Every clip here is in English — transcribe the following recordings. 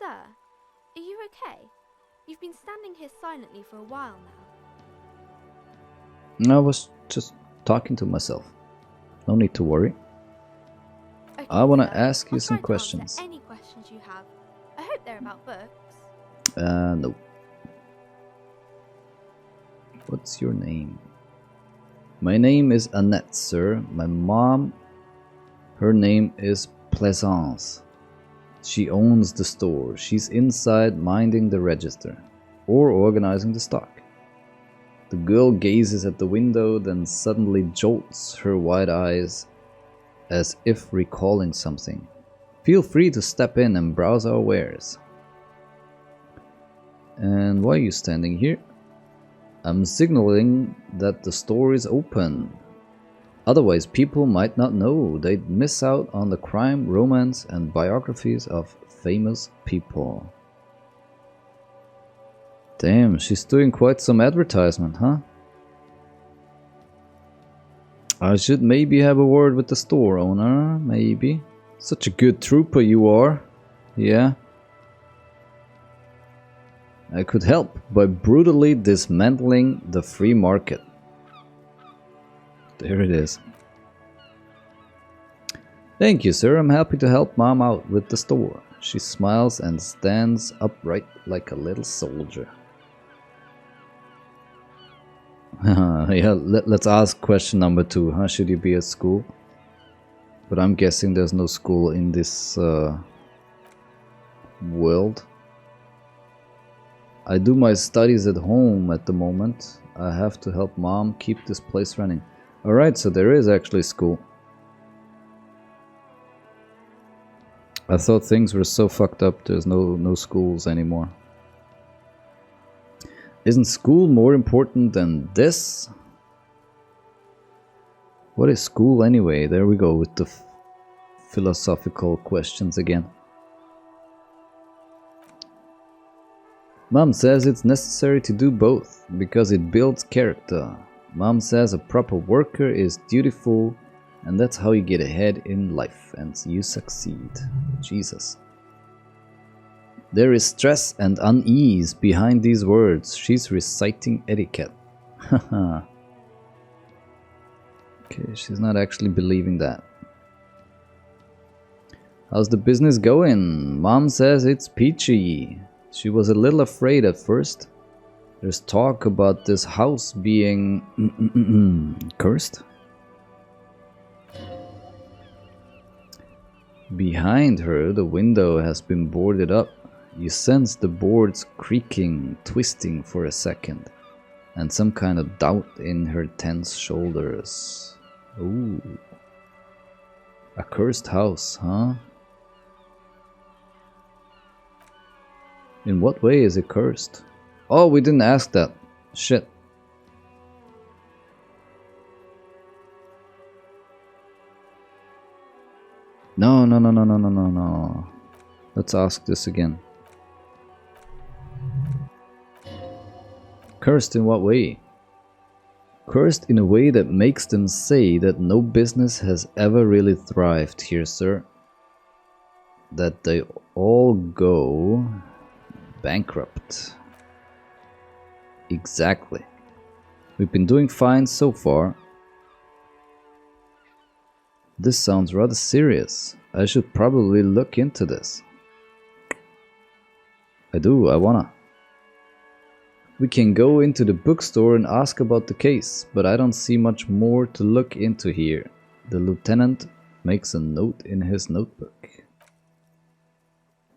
Sir, are you okay? You've been standing here silently for a while now. I was just talking to myself. No need to worry. Okay, I want to sir, ask you I'll some try to answer questions. any questions you have. I hope they're about books. No. What's your name? My name is Annette, sir. My mom, her name is Plaisance. She owns the store. She's inside minding the register or organizing the stock. The girl gazes at the window, then suddenly jolts her wide eyes as if recalling something. Feel free to step in and browse our wares. And why are you standing here? I'm signaling that the store is open. Otherwise, people might not know. They'd miss out on the crime, romance, and biographies of famous people. Damn, she's doing quite some advertisement, huh? I should maybe have a word with the store owner, maybe. Such a good trooper you are. Yeah. I could help by brutally dismantling the free market. There it is. Thank you, sir. I'm happy to help Mom out with the store. She smiles and stands upright like a little soldier. Yeah, let's ask question number 2. Huh? Should you be at school? But I'm guessing there's no school in this world. I do my studies at home at the moment. I have to help Mom keep this place running. Alright, so there is actually school. I thought things were so fucked up there's no schools anymore. Isn't school more important than this? What is school anyway? There we go with the philosophical questions again. Mom says it's necessary to do both because it builds character. Mom says a proper worker is dutiful and that's how you get ahead in life and you succeed. Jesus. There is stress and unease behind these words. She's reciting etiquette. Haha. Okay, she's not actually believing that. How's the business going? Mom says it's peachy. She was a little afraid at first. There's talk about this house being cursed. Behind her, the window has been boarded up. You sense the boards creaking, twisting for a second, and some kind of doubt in her tense shoulders. Ooh. A cursed house, huh? In what way is it cursed? Oh, we didn't ask that. Shit. No. Let's ask this again. Cursed in what way? Cursed in a way that makes them say that no business has ever really thrived here, sir. That they all go bankrupt. Exactly. We've been doing fine so far. This sounds rather serious. I should probably look into this. I wanna. We can go into the bookstore and ask about the case, but I don't see much more to look into here. The lieutenant makes a note in his notebook.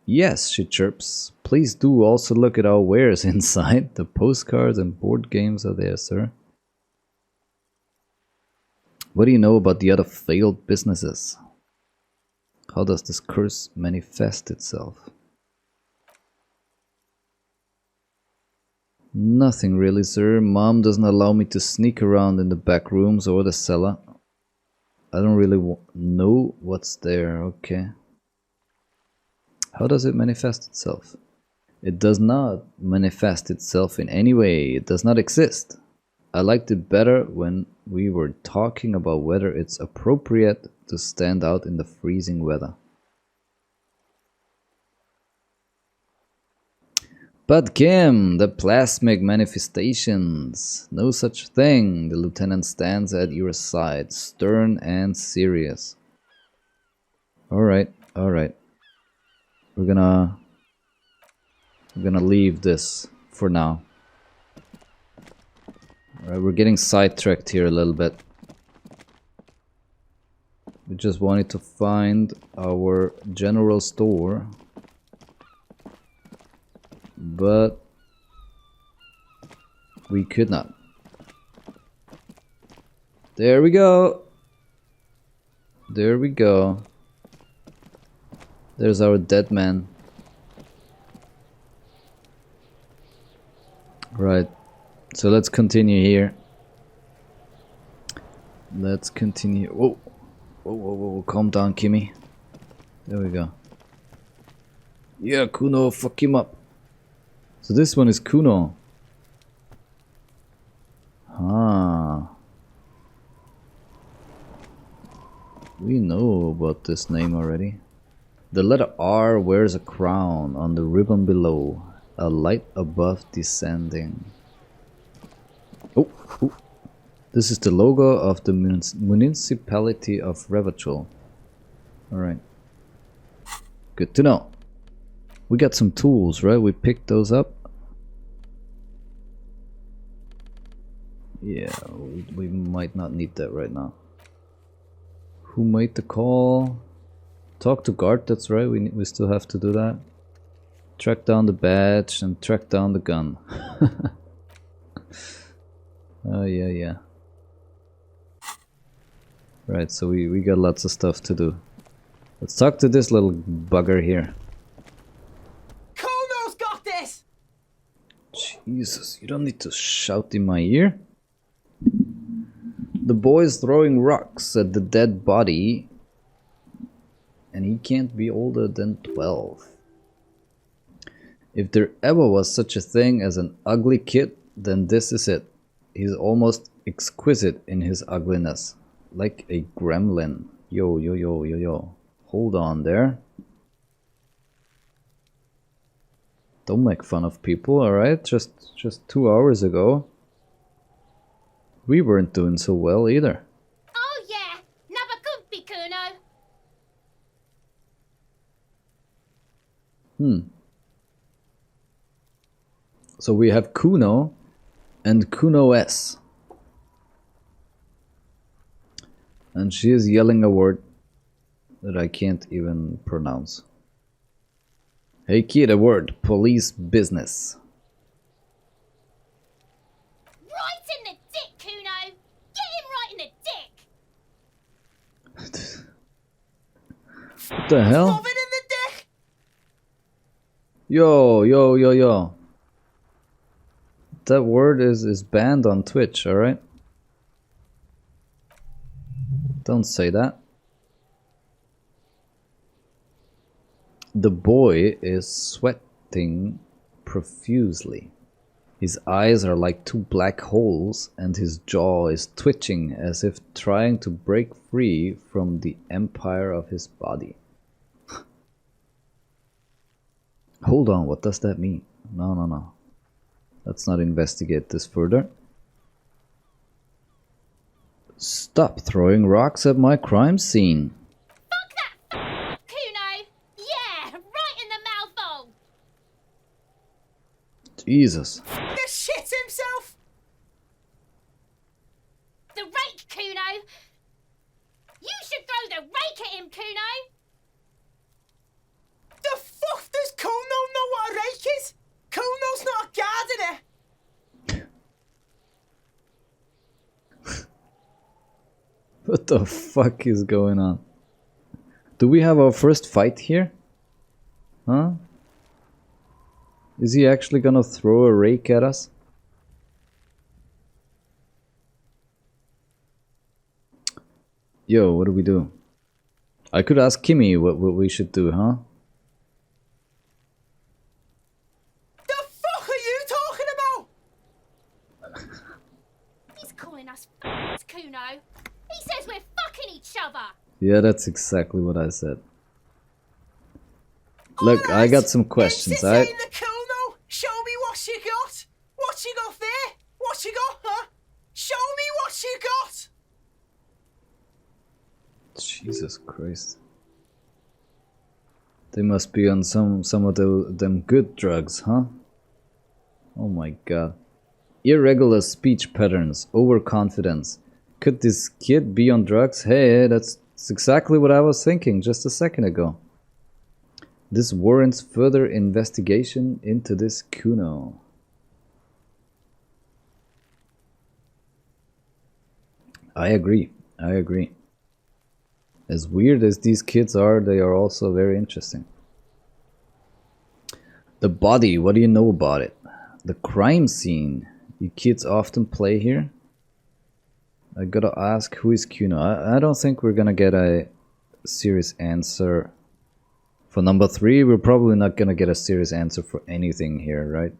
Yes, she chirps. Please do also look at our wares inside. The postcards and board games are there, sir. What do you know about the other failed businesses? How does this curse manifest itself? Nothing really, sir. Mom doesn't allow me to sneak around in the back rooms or the cellar. I don't really know what's there, okay. How does it manifest itself? It does not manifest itself in any way. It does not exist. I liked it better when we were talking about whether it's appropriate to stand out in the freezing weather. But Kim, the plasmic manifestations. No such thing. The lieutenant stands at your side, stern and serious. Alright, alright. We're gonna leave this for now. Alright, we're getting sidetracked here a little bit. We just wanted to find our general store. But we could not. There we go. There we go. There's our dead man. Right. So let's continue here. Let's continue. Whoa. Whoa, whoa, whoa. Calm down, Kimmy. There we go. Yeah, Kuno, fuck him up. So this one is Kuno. Ah. We know about this name already. The letter R wears a crown on the ribbon below, a light above descending. Oh, oh. This is the logo of the municipality of Revachol. Alright. Good to know. We got some tools, right? We picked those up. Yeah, we might not need that right now. Who made the call? Talk to guard, that's right, we still have to do that. Track down the badge and track down the gun. Oh yeah, yeah. Right, so we got lots of stuff to do. Let's talk to this little bugger here. Kuno's got this! Jesus, you don't need to shout in my ear. The boy's throwing rocks at the dead body, and he can't be older than 12. If there ever was such a thing as an ugly kid, then this is it. He's almost exquisite in his ugliness, like a gremlin. Yo, yo, yo, yo, yo. Hold on there. Don't make fun of people, alright? Just 2 hours ago, we weren't doing so well either. Oh yeah, never could be Kuno. So we have Kuno and Kuno S. And she is yelling a word that I can't even pronounce. Hey kid, a word. Police business. Right in the dick, Kuno. Get him right in the dick. What the hell? Love it in the dick! Yo, yo, yo, yo. That word is banned on Twitch, alright? Don't say that. The boy is sweating profusely. His eyes are like two black holes and his jaw is twitching as if trying to break free from the empire of his body. Hold on, what does that mean? No, no, no. Let's not investigate this further. Stop throwing rocks at my crime scene. Fuck that Kuno. Yeah, right in the mouthful. Jesus. The shit himself! The rake, Kuno. You should throw the rake at him, Kuno. The fuck does Kuno know what a rake is? Kuno's not a gardener! What the fuck is going on? Do we have our first fight here? Huh? Is he actually gonna throw a rake at us? Yo, what do we do? I could ask Kimmy what we should do, huh? The fuck are you talking about? He's calling us f***s, Kuno. He says we're fucking each other. Yeah, that's exactly what I said. Look, I got some questions, Alright, alright? the Kuno, show Christ. They must be on some of them good drugs, huh? Oh my god. Irregular speech patterns, overconfidence. Could this kid be on drugs? Hey, that's exactly what I was thinking just a second ago. This warrants further investigation into this Kuno. I agree. I agree. As weird as these kids are, they are also very interesting. The body, what do you know about it? The crime scene. You kids often play here? I gotta ask, who is Kuno? I don't think we're gonna get a serious answer. For number 3, we're probably not gonna get a serious answer for anything here, right?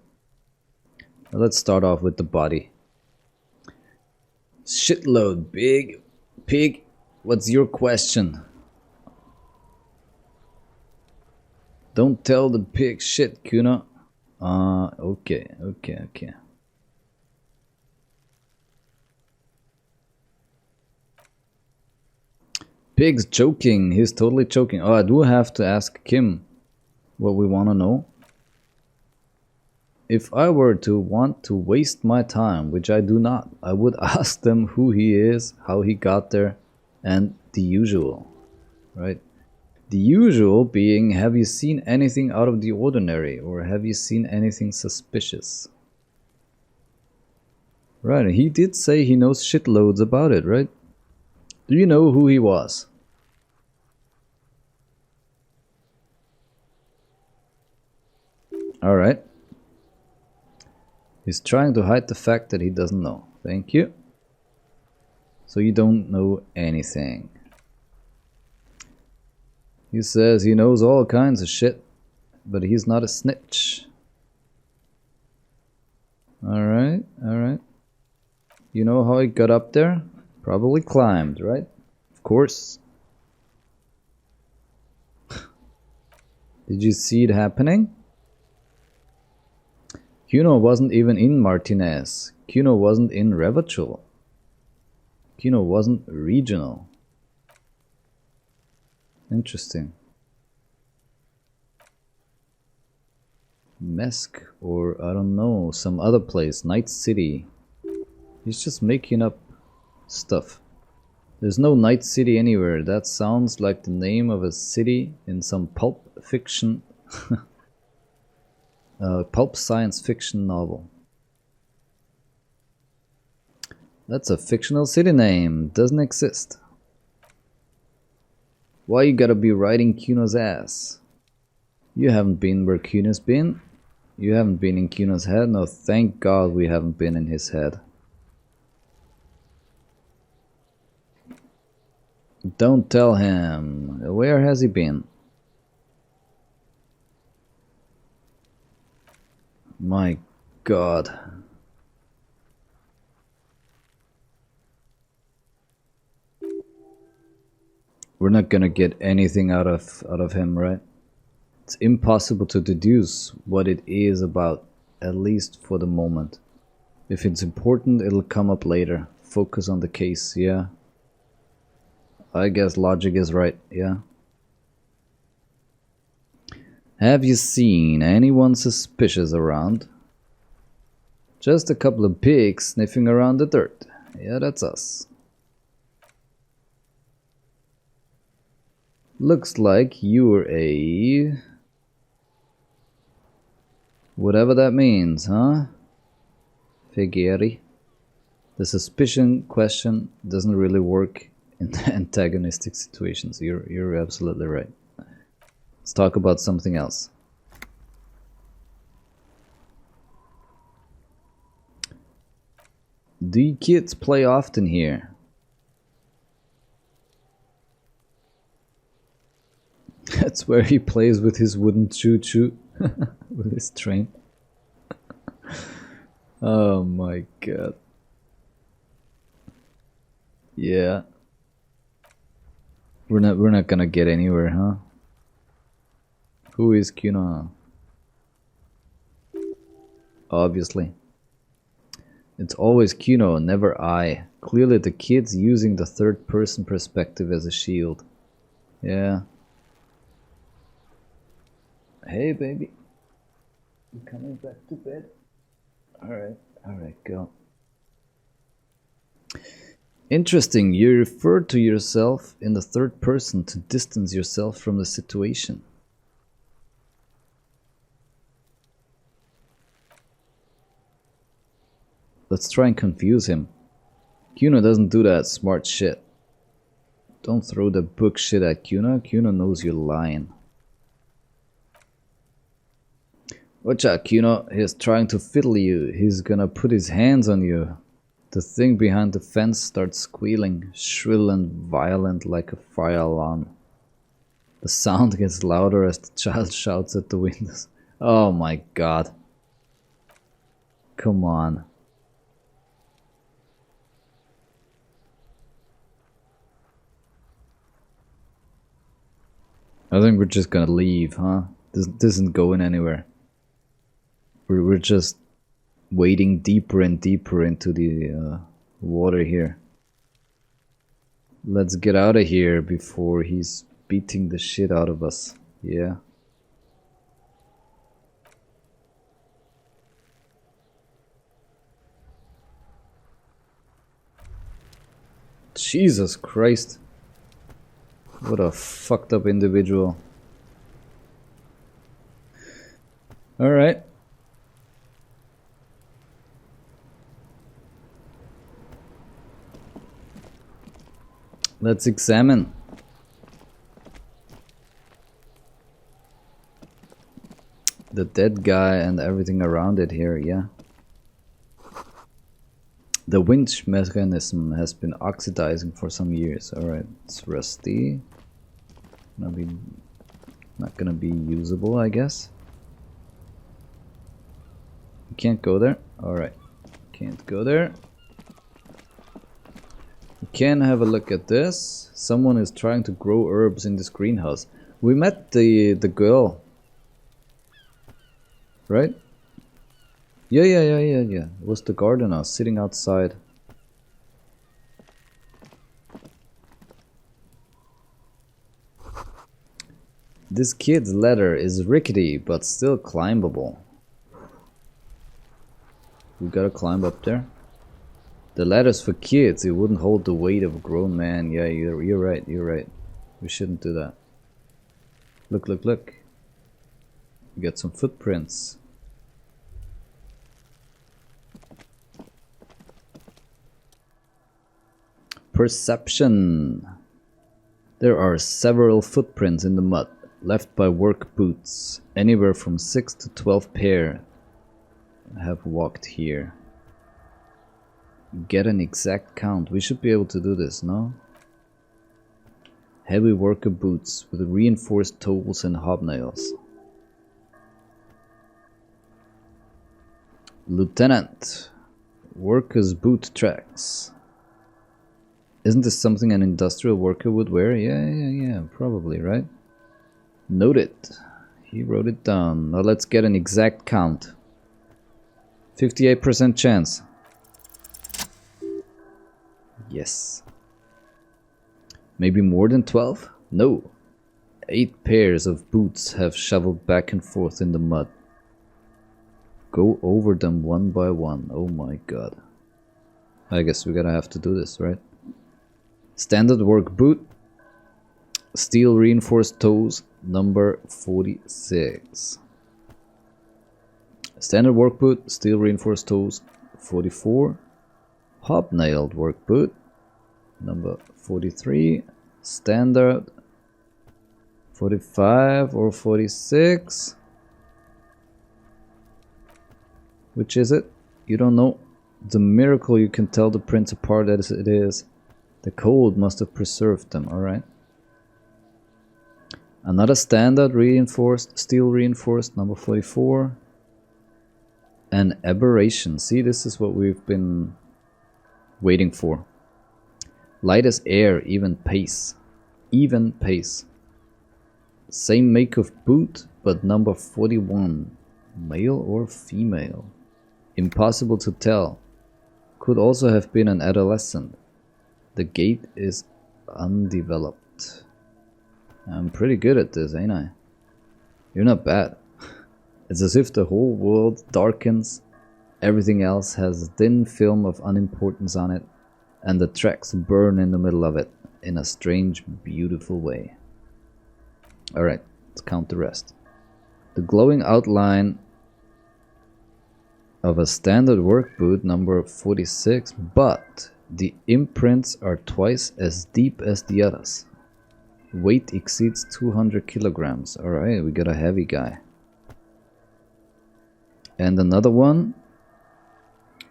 Let's start off with the body. Shitload, big pig. What's your question? Don't tell the pig shit, Kuno. Okay. Pig's joking. He's totally joking. Oh, I do have to ask Kim what we want to know. If I were to want to waste my time, which I do not, I would ask them who he is, how he got there, and the usual, right? The usual being, have you seen anything out of the ordinary, or have you seen anything suspicious? Right, he did say he knows shitloads about it, right? Do you know who he was? Alright. He's trying to hide the fact that he doesn't know. Thank you. So you don't know anything. He says he knows all kinds of shit, but he's not a snitch. Alright. You know how he got up there? Probably climbed, right? Of course. Did you see it happening? Kuno wasn't even in Martinez. Kuno wasn't in Revachul. Kuno wasn't regional. Interesting. Mesk, or I don't know, some other place, Night City. He's just making up stuff. There's no Night City anywhere. That sounds like the name of a city in some pulp fiction, pulp science fiction novel. That's a fictional city name. Doesn't exist. Why you gotta be riding Kuno's ass? You haven't been where Kuno's been. You haven't been in Kuno's head. No, thank God we haven't been in his head. Don't tell him. Where has he been? My God. We're not gonna get anything out of him, right? It's impossible to deduce what it is about, at least for the moment. If it's important, it'll come up later. Focus on the case, yeah. I guess logic is right, yeah. Have you seen anyone suspicious around? Just a couple of pigs sniffing around the dirt. Yeah, that's us. Looks like you're a... whatever that means, huh? Figeri. The suspicion question doesn't really work in antagonistic situations. You're absolutely right. Let's talk about something else. Do you kids play often here? That's where he plays with his wooden choo-choo. With his train. Oh my God. Yeah. We're not gonna get anywhere, huh? Who is Kuno? Obviously. It's always Kuno, never I. Clearly the kid's using the third person perspective as a shield. Yeah. Hey, baby. You coming back to bed? Alright, go. Interesting, you refer to yourself in the third person to distance yourself from the situation. Let's try and confuse him. Kuno doesn't do that smart shit. Don't throw the book shit at Kuno. Kuno knows you're lying. Watch out, Kuno. He's trying to fiddle you. He's gonna put his hands on you. The thing behind the fence starts squealing, shrill and violent like a fire alarm. The sound gets louder as the child shouts at the windows. Oh my god. Come on. I think we're just gonna leave, huh? This isn't going anywhere. We're just wading deeper and deeper into the water here. Let's get out of here before he's beating the shit out of us. Yeah. Jesus Christ. What a fucked up individual. Alright. Let's examine. The dead guy and everything around it here, yeah. The winch mechanism has been oxidizing for some years. Alright, it's rusty. Not gonna be usable, I guess. You can't go there? Alright. Can't go there. We can have a look at this. Someone is trying to grow herbs in this greenhouse. We met the girl. Right? Yeah. It was the gardener sitting outside. This kid's ladder is rickety but still climbable. We gotta climb up there. The ladder's for kids, it wouldn't hold the weight of a grown man. Yeah, you're right. We shouldn't do that. Look. We got some footprints. Perception. There are several footprints in the mud, left by work boots. Anywhere from 6 to 12 pair have walked here. Get an exact count. We should be able to do this, no? Heavy worker boots with reinforced toes and hobnails. Lieutenant. Worker's boot tracks. Isn't this something an industrial worker would wear? Yeah, probably, right? Noted. He wrote it down. Now let's get an exact count. 58% chance. Yes. Maybe more than 12? No. 8 pairs of boots have shoveled back and forth in the mud. Go over them one by one. Oh my god. I guess we're gonna have to do this, right? Standard work boot. Steel reinforced toes, number 46. Standard work boot, steel reinforced toes, 44. Hobnailed work boot, number 43. Standard, 45 or 46. Which is it? You don't know. It's a miracle you can tell the prints apart as it is. The cold must have preserved them, alright. Another standard reinforced, steel reinforced, number 44. An aberration. See, this is what we've been waiting for. Light as air, even pace. Even pace. Same make of boot, but number 41. Male or female? Impossible to tell. Could also have been an adolescent. The gait is undeveloped. I'm pretty good at this, ain't I? You're not bad. It's as if the whole world darkens, everything else has a thin film of unimportance on it, and the tracks burn in the middle of it in a strange, beautiful way. Alright, let's count the rest. The glowing outline of a standard work boot number 46, but the imprints are twice as deep as the others. Weight exceeds 200 kilograms. Alright, we got a heavy guy. And another one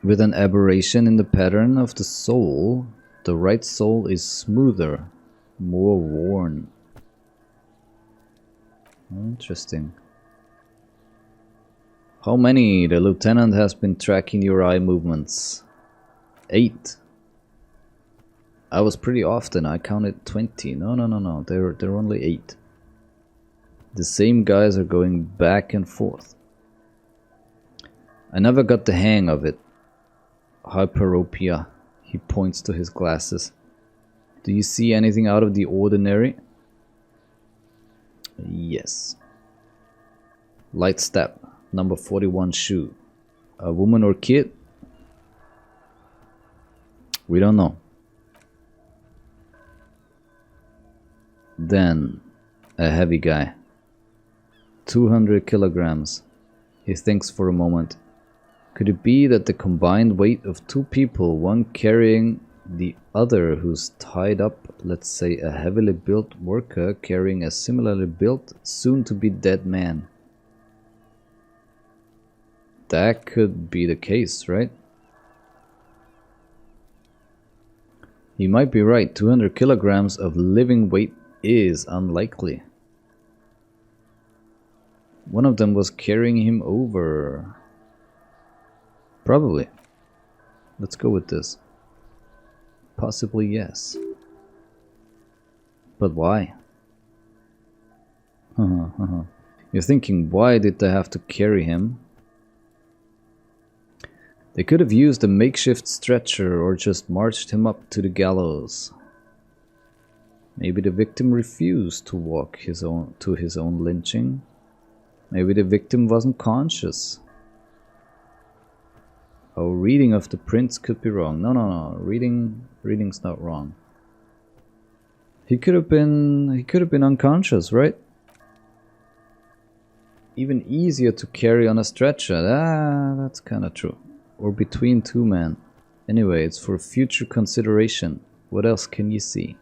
with an aberration in the pattern of the sole. The right sole is smoother, more worn. Interesting. How many? The lieutenant has been tracking your eye movements. 8. I was pretty often. I counted 20. No. They're only 8. The same guys are going back and forth. I never got the hang of it. Hyperopia. He points to his glasses. Do you see anything out of the ordinary? Yes. Light step. Number 41 shoe. A woman or kid? We don't know. Then, a heavy guy. 200 kilograms. He thinks for a moment. Could it be that the combined weight of two people, one carrying the other who's tied up, let's say a heavily built worker carrying a similarly built, soon-to-be dead man? That could be the case, right? He might be right. 200 kilograms of living weight is unlikely. One of them was carrying him over. Probably. Let's go with this. Possibly yes. But why? You're thinking, why did they have to carry him? They could have used a makeshift stretcher or just marched him up to the gallows. Maybe the victim refused to walk his own lynching. Maybe the victim wasn't conscious. Our reading of the prints could be wrong. No. Reading's not wrong. He could have been unconscious, right? Even easier to carry on a stretcher. That's kind of true. Or between two men. Anyway, it's for future consideration. What else can you see?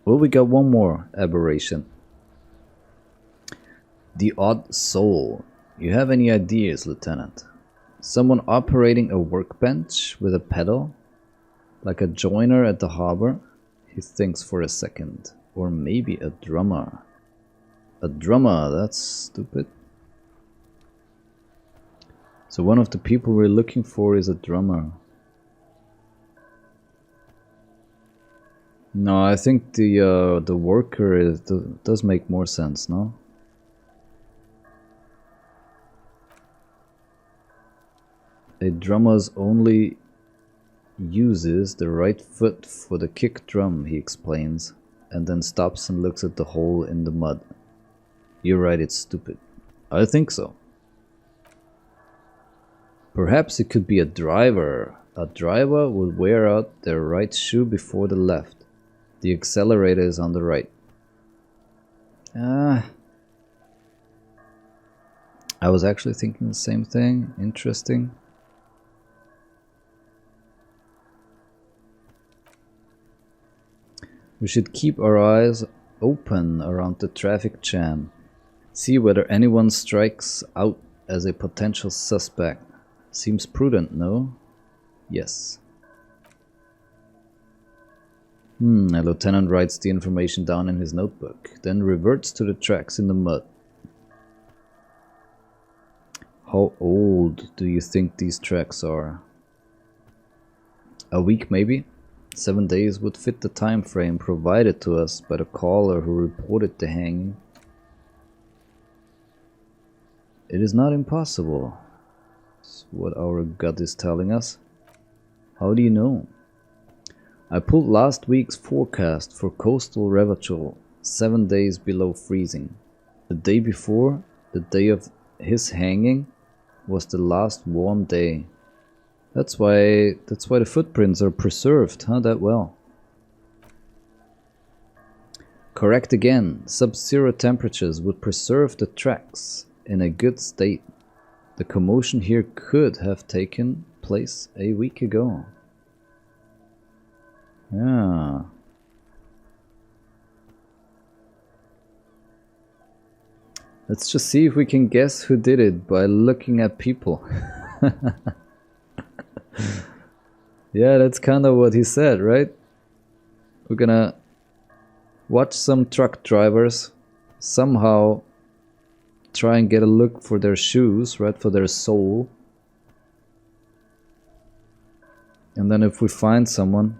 Well, we got one more aberration. The odd soul. You have any ideas, Lieutenant? Someone operating a workbench with a pedal? Like a joiner at the harbor? He thinks for a second. Or maybe a drummer. A drummer, that's stupid. So one of the people we're looking for is a drummer. No, I think the worker does make more sense, no? A drummer's only uses the right foot for the kick drum, he explains, and then stops and looks at the hole in the mud. You're right, it's stupid. I think so. Perhaps it could be a driver. A driver would wear out their right shoe before the left. The accelerator is on the right. I was actually thinking the same thing. Interesting. We should keep our eyes open around the traffic jam. See whether anyone strikes out as a potential suspect. Seems prudent, no? Yes. A lieutenant writes the information down in his notebook, then reverts to the tracks in the mud. How old do you think these tracks are? A week, maybe? 7 days would fit the time frame provided to us by the caller who reported the hanging. It is not impossible. It's what our gut is telling us. How do you know? I pulled last week's forecast for coastal Revachol, 7 days below freezing. The day before, the day of his hanging, was the last warm day. That's why the footprints are preserved, huh, that well. Correct again, sub-zero temperatures would preserve the tracks in a good state. The commotion here could have taken place a week ago. Yeah. Let's just see if we can guess who did it by looking at people. Yeah, that's kind of what he said, right? We're gonna watch some truck drivers somehow try and get a look for their shoes, right? For their sole. And then if we find someone,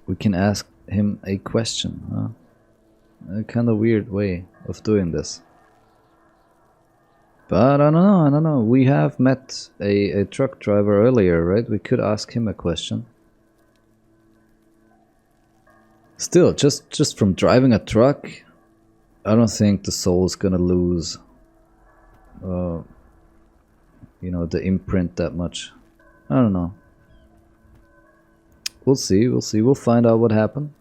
we can ask him a question, huh? A kind of weird way of doing this. But I don't know. We have met a truck driver earlier, right? We could ask him a question. Still, just from driving a truck, I don't think the soul's gonna lose, you know, the imprint that much. I don't know. We'll see. We'll find out what happened.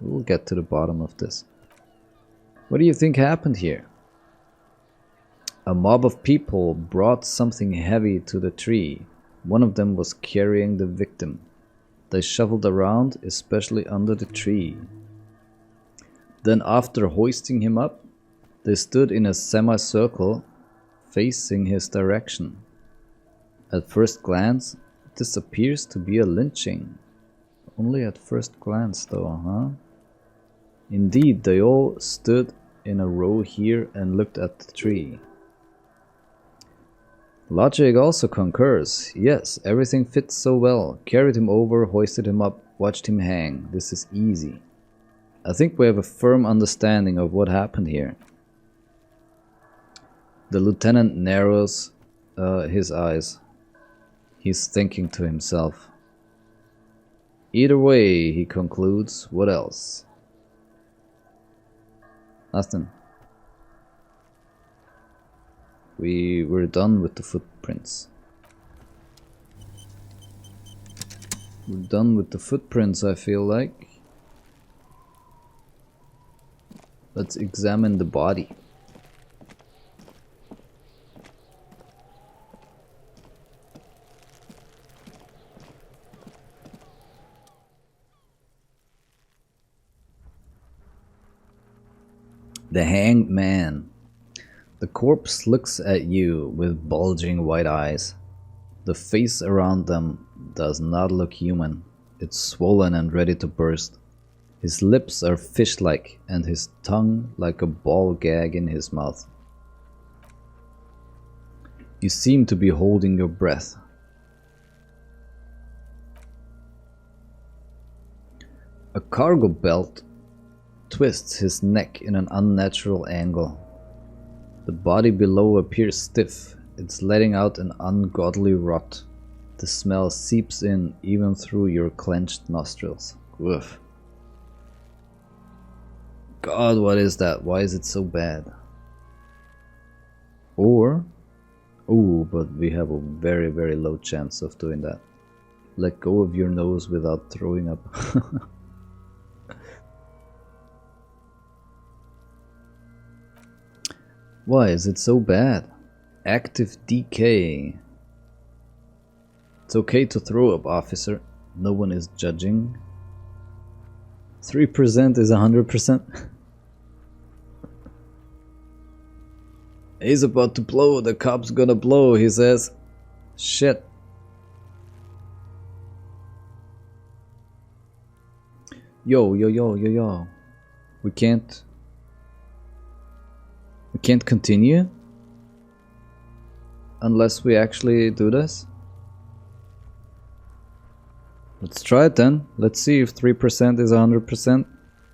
We'll get to the bottom of this. What do you think happened here? A mob of people brought something heavy to the tree. One of them was carrying the victim. They shuffled around, especially under the tree. Then after hoisting him up, they stood in a semicircle facing his direction. At first glance, this appears to be a lynching. Only at first glance though, huh? Indeed, they all stood in a row here and looked at the tree. Logic also concurs. Yes, everything fits so well. Carried him over, hoisted him up, watched him hang. This is easy. I think we have a firm understanding of what happened here. The lieutenant narrows his eyes. He's thinking to himself. Either way, he concludes, what else? Nothing. We're done with the footprints. We're done with the footprints, I feel like. Let's examine the body. The hanged man. The corpse looks at you with bulging white eyes. The face around them does not look human. It's swollen and ready to burst. His lips are fish-like and his tongue like a ball gag in his mouth. You seem to be holding your breath. A cargo belt twists his neck in an unnatural angle. The body below appears stiff. It's letting out an ungodly rot. The smell seeps in even through your clenched nostrils. Woof. God, what is that? Why is it so bad? Or... ooh, but we have a very, very low chance of doing that. Let go of your nose without throwing up. Why is it so bad? Active decay. It's okay to throw up, officer. No one is judging. 3% is 100%. He's about to blow. The cop's gonna blow, he says. Shit. Yo. We can't continue unless we actually do this. Let's try it then. Let's see if 3% is 100%.